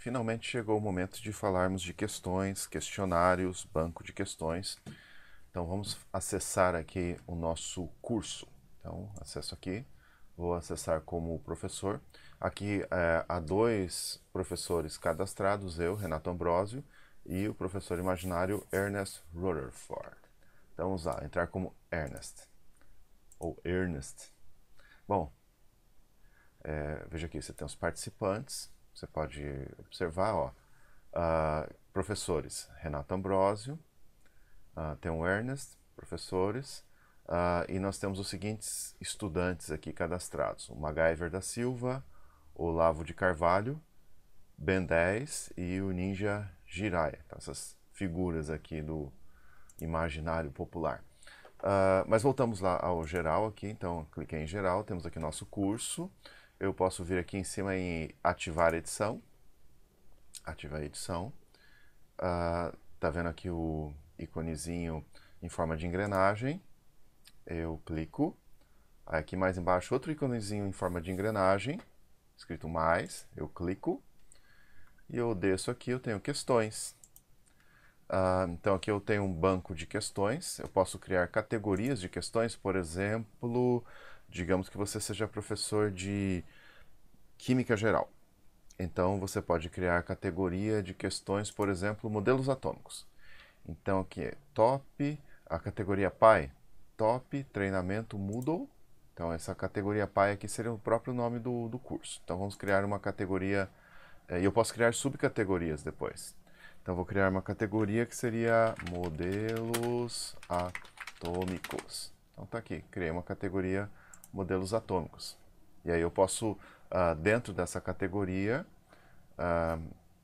finalmente chegou o momento de falarmos de questões, questionários, banco de questões. Então vamos acessar aqui o nosso curso. Então, acesso aqui, vou acessar como professor. Aqui há dois professores cadastrados, eu, Renato Ambrosio, e o professor imaginário Ernest Rutherford. Então vamos lá, entrar como Ernest, ou Ernest. Bom, veja aqui, você tem os participantes, você pode observar, ó, professores, Renato Ambrosio, tem o Ernest, professores, e nós temos os seguintes estudantes aqui cadastrados, o MacGyver da Silva, o Olavo de Carvalho, Ben 10 e o Ninja Jiraiya, então, essas figuras aqui do imaginário popular. Mas voltamos lá ao geral aqui, então cliquei em geral, temos aqui nosso curso. Eu posso vir aqui em cima em ativar edição. Ativar a edição. Tá vendo aqui o iconezinho em forma de engrenagem. Eu clico. Aí aqui mais embaixo outro iconezinho em forma de engrenagem, escrito mais. Eu clico. E eu desço aqui, eu tenho questões. Então aqui eu tenho um banco de questões, eu posso criar categorias de questões, por exemplo, digamos que você seja professor de Química Geral. Então você pode criar a categoria de questões, por exemplo, modelos atômicos. Então aqui é top, a categoria PAI, top, treinamento Moodle. Então essa categoria PAI aqui seria o próprio nome do curso. Então vamos criar uma categoria, e eu posso criar subcategorias depois. Então vou criar uma categoria que seria modelos atômicos. Então tá aqui, criei uma categoria modelos atômicos. E aí eu posso, dentro dessa categoria,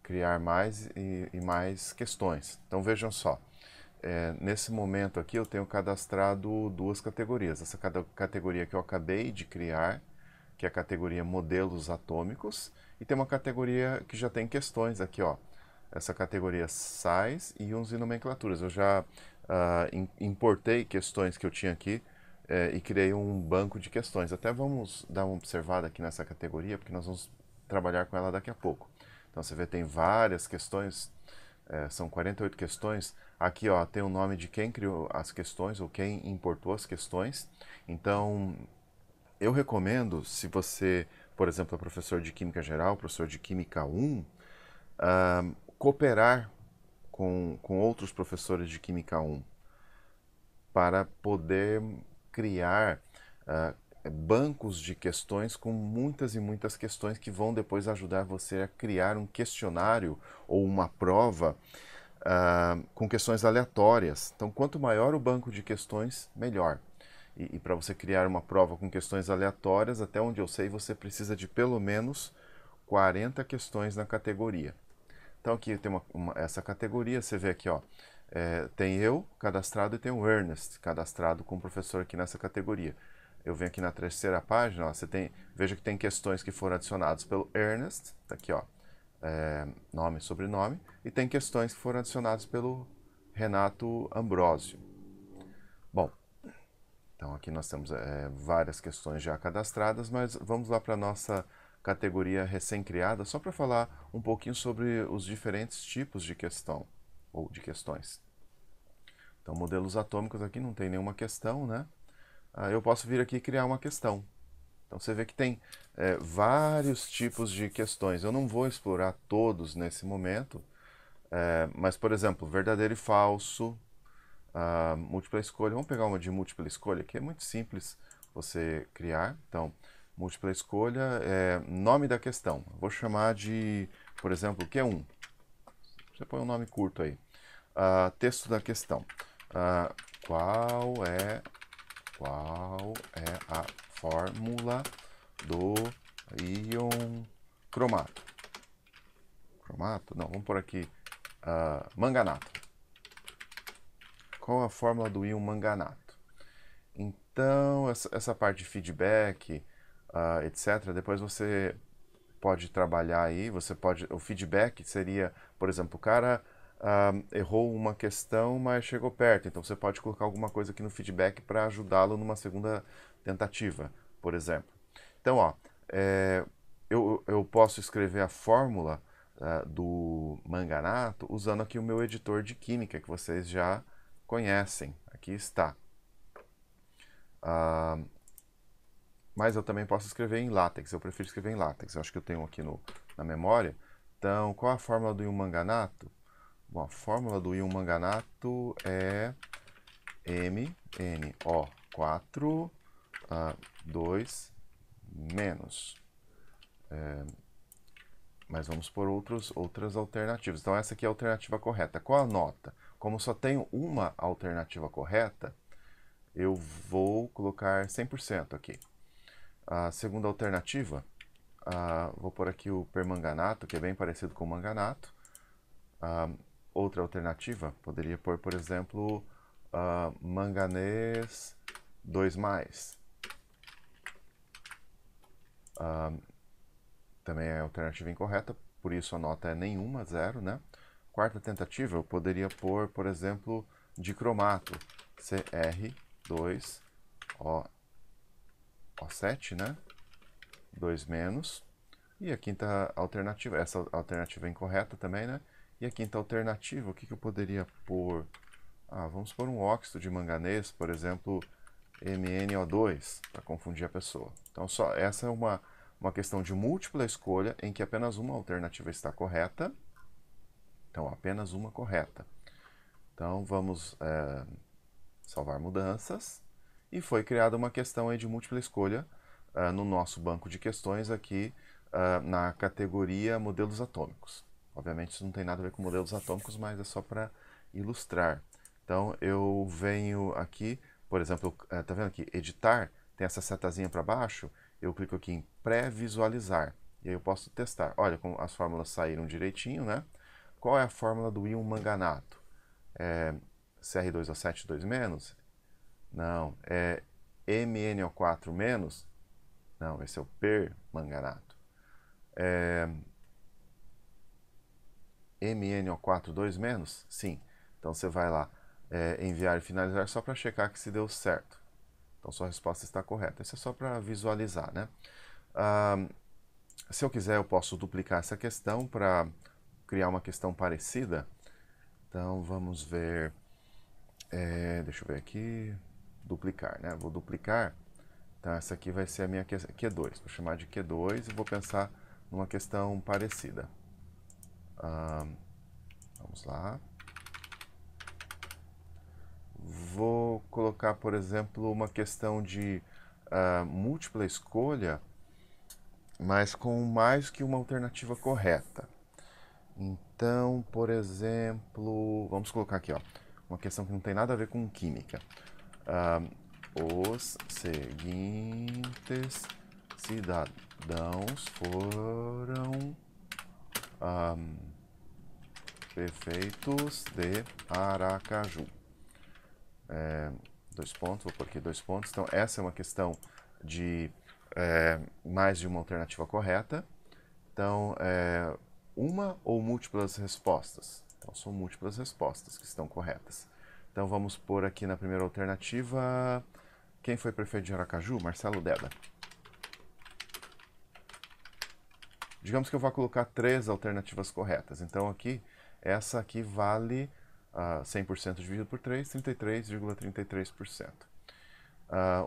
criar mais e mais questões. Então vejam só, nesse momento aqui eu tenho cadastrado duas categorias. Essa categoria que eu acabei de criar, que é a categoria modelos atômicos, e tem uma categoria que já tem questões aqui, ó. Essa categoria sais, íons e nomenclaturas. Eu já importei questões que eu tinha aqui e criei um banco de questões. Até vamos dar uma observada aqui nessa categoria, porque nós vamos trabalhar com ela daqui a pouco. Então você vê, tem várias questões, são 48 questões. Aqui ó, tem o nome de quem criou as questões ou quem importou as questões. Então eu recomendo, se você, por exemplo, é professor de Química Geral, professor de Química 1, cooperar com outros professores de Química 1 para poder criar bancos de questões com muitas e muitas questões que vão depois ajudar você a criar um questionário ou uma prova com questões aleatórias. Então, quanto maior o banco de questões, melhor. E para você criar uma prova com questões aleatórias, até onde eu sei, você precisa de pelo menos 40 questões na categoria. Então aqui tem essa categoria, você vê aqui, ó, tem eu cadastrado e tem o Ernest cadastrado como professor aqui nessa categoria. Eu venho aqui na terceira página, ó, veja que tem questões que foram adicionadas pelo Ernest, tá aqui, ó, nome e sobrenome, e tem questões que foram adicionadas pelo Renato Ambrosio. Bom, então aqui nós temos várias questões já cadastradas, mas vamos lá para a nossa categoria recém-criada, só para falar um pouquinho sobre os diferentes tipos de questão, ou de questões. Então, modelos atômicos aqui não tem nenhuma questão, né? Eu posso vir aqui e criar uma questão. Então, você vê que tem vários tipos de questões. Eu não vou explorar todos nesse momento, mas, por exemplo, verdadeiro e falso, múltipla escolha. Vamos pegar uma de múltipla escolha, que é muito simples você criar. Então, múltipla escolha é nome da questão. Vou chamar de, por exemplo, Q1. Você põe um nome curto aí. Texto da questão. Qual é a fórmula do íon cromato? Cromato? Não, vamos por aqui. Manganato. Qual a fórmula do íon manganato? Então, essa parte de feedback, etc., depois você pode trabalhar aí, o feedback seria, por exemplo, o cara errou uma questão, mas chegou perto, então você pode colocar alguma coisa aqui no feedback para ajudá-lo numa segunda tentativa, por exemplo. Então, ó, eu posso escrever a fórmula do manganato usando aqui o meu editor de química, que vocês já conhecem. Aqui está. Mas eu também posso escrever em látex, eu prefiro escrever em látex, eu acho que eu tenho aqui na memória. Então, qual a fórmula do íon manganato? Bom, a fórmula do íon manganato é MnO4 2 menos. Mas vamos por outras alternativas. Então, essa aqui é a alternativa correta. Qual a nota? Como só tenho uma alternativa correta, eu vou colocar 100% aqui. A segunda alternativa, vou pôr aqui o permanganato, que é bem parecido com o manganato. Outra alternativa, poderia pôr, por exemplo, manganês 2+. Também é a alternativa incorreta, por isso a nota é nenhuma, 0, né? Quarta tentativa, eu poderia pôr, por exemplo, dicromato, Cr2O7, né? 2-. E a quinta alternativa, essa alternativa é incorreta também, né? E a quinta alternativa, o que eu poderia pôr? Vamos pôr um óxido de manganês, por exemplo, MnO2, para confundir a pessoa. Então, essa é uma questão de múltipla escolha em que apenas uma alternativa está correta. Então, apenas uma correta. Então, vamos salvar mudanças. E foi criada uma questão aí de múltipla escolha no nosso banco de questões aqui na categoria modelos atômicos. Obviamente isso não tem nada a ver com modelos atômicos, mas é só para ilustrar. Então eu venho aqui, por exemplo, tá vendo aqui, editar, tem essa setazinha para baixo, eu clico aqui em pré-visualizar, e aí eu posso testar. Olha como as fórmulas saíram direitinho, né? Qual é a fórmula do íon manganato? Cr2O7 2-? Não. É MnO4-? Não, esse é o permanganato. MnO4 2-? Sim. Então você vai lá enviar e finalizar só para checar que se deu certo. Então sua resposta está correta. Isso é só para visualizar, né? Se eu quiser, eu posso duplicar essa questão para criar uma questão parecida. Então vamos ver. Deixa eu ver aqui. Duplicar, né? Vou duplicar. Então essa aqui vai ser a minha Q2. Vou chamar de Q2 e vou pensar numa questão parecida. Vamos lá. Vou colocar, por exemplo, uma questão de múltipla escolha, mas com mais que uma alternativa correta. Então, por exemplo, vamos colocar aqui, ó, uma questão que não tem nada a ver com química. Os seguintes cidadãos foram prefeitos de Aracaju. 2 pontos, vou pôr aqui 2 pontos. Então, essa é uma questão de mais de uma alternativa correta. Então, uma ou múltiplas respostas. Então, são múltiplas respostas que estão corretas. Então, vamos pôr aqui na primeira alternativa. Quem foi prefeito de Aracaju? Marcelo Deda. Digamos que eu vou colocar 3 alternativas corretas. Então, aqui, essa aqui vale 100% dividido por 3, 33,33%.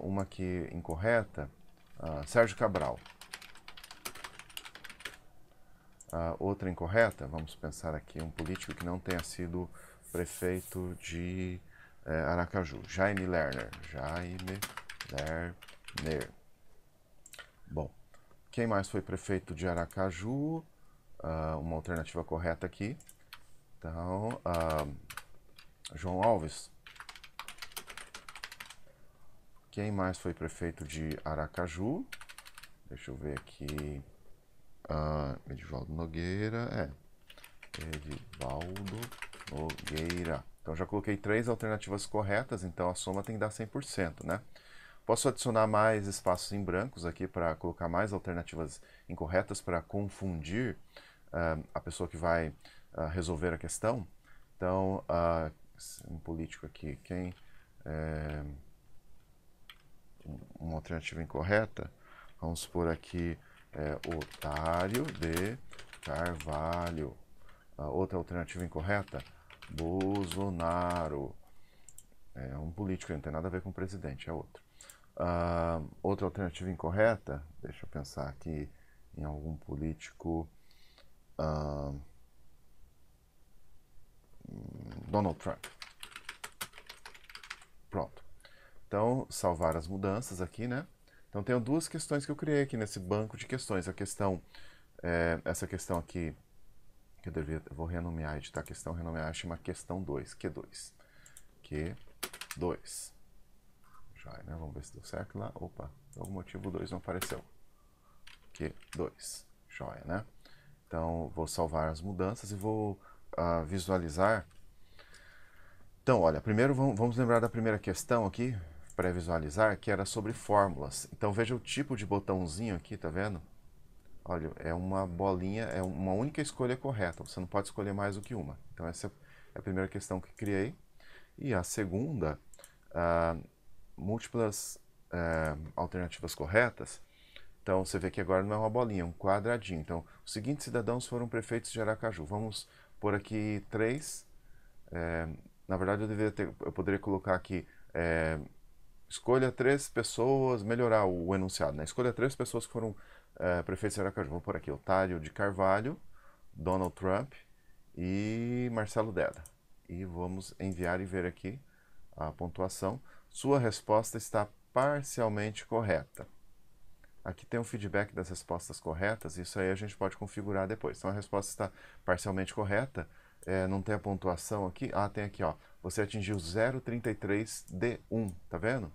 Uma aqui incorreta, Sérgio Cabral. Outra incorreta, vamos pensar aqui, um político que não tenha sido prefeito de Aracaju. Jaime Lerner. Bom, quem mais foi prefeito de Aracaju? Uma alternativa correta aqui. Então, João Alves. Quem mais foi prefeito de Aracaju? Deixa eu ver aqui. Edivaldo Nogueira. Edivaldo Nogueira. Então já coloquei 3 alternativas corretas, então a soma tem que dar 100%, né? Posso adicionar mais espaços em brancos aqui para colocar mais alternativas incorretas para confundir a pessoa que vai resolver a questão. Então, um político aqui, uma alternativa incorreta, vamos pôr aqui otário de Carvalho. Outra alternativa incorreta, Bolsonaro. É um político, não tem nada a ver com o presidente, é outro. Outra alternativa incorreta, deixa eu pensar aqui em algum político. Donald Trump. Pronto. Então, salvar as mudanças aqui, né? Então, tenho duas questões que eu criei aqui nesse banco de questões. A questão, essa questão aqui, que eu vou renomear, editar a questão, renomear, chama questão 2, Q2. Q2. Já, né? Vamos ver se deu certo lá. Opa, por algum motivo o 2 não apareceu. Q2. Joia, né? Então, vou salvar as mudanças e vou visualizar. Então, olha, primeiro vamos lembrar da primeira questão aqui, pré-visualizar, que era sobre fórmulas. Então, veja o tipo de botãozinho aqui, tá vendo? Olha, é uma bolinha, é uma única escolha correta, você não pode escolher mais do que uma. Então, essa é a primeira questão que criei. E a segunda, múltiplas alternativas corretas. Então, você vê que agora não é uma bolinha, é um quadradinho. Então, os seguintes cidadãos foram prefeitos de Aracaju. Vamos pôr aqui 3. Na verdade, eu poderia colocar aqui, escolha 3 pessoas, melhorar o enunciado, né? Escolha 3 pessoas que foram prefeitos de Aracaju. Vou pôr aqui Otário de Carvalho, Donald Trump e Marcelo Deda. E vamos enviar e ver aqui a pontuação. Sua resposta está parcialmente correta. Aqui tem um feedback das respostas corretas, isso aí a gente pode configurar depois. Então a resposta está parcialmente correta, não tem a pontuação aqui. Tem aqui, ó. Você atingiu 0,33 de 1, tá vendo?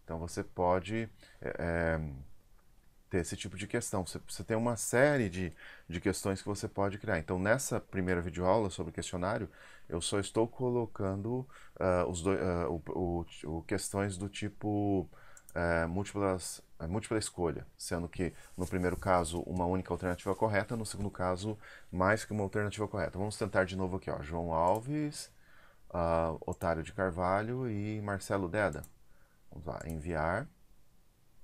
Então você pode ter esse tipo de questão. Você tem uma série de questões que você pode criar. Então nessa primeira videoaula sobre questionário, eu só estou colocando questões do tipo múltipla escolha, sendo que no primeiro caso uma única alternativa correta, no segundo caso mais que uma alternativa correta. Vamos tentar de novo aqui, ó. João Alves, Otário de Carvalho e Marcelo Deda. Vamos lá, enviar.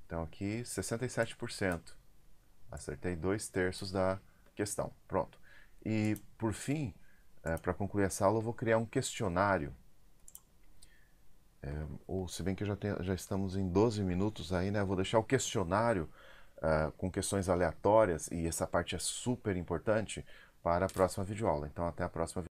Então aqui 67%. Acertei 2/3 da questão. Pronto. E por fim, para concluir essa aula, eu vou criar um questionário. Ou se bem que já estamos em 12 minutos aí, né? Eu vou deixar o questionário com questões aleatórias, e essa parte é super importante, para a próxima videoaula. Então até a próxima.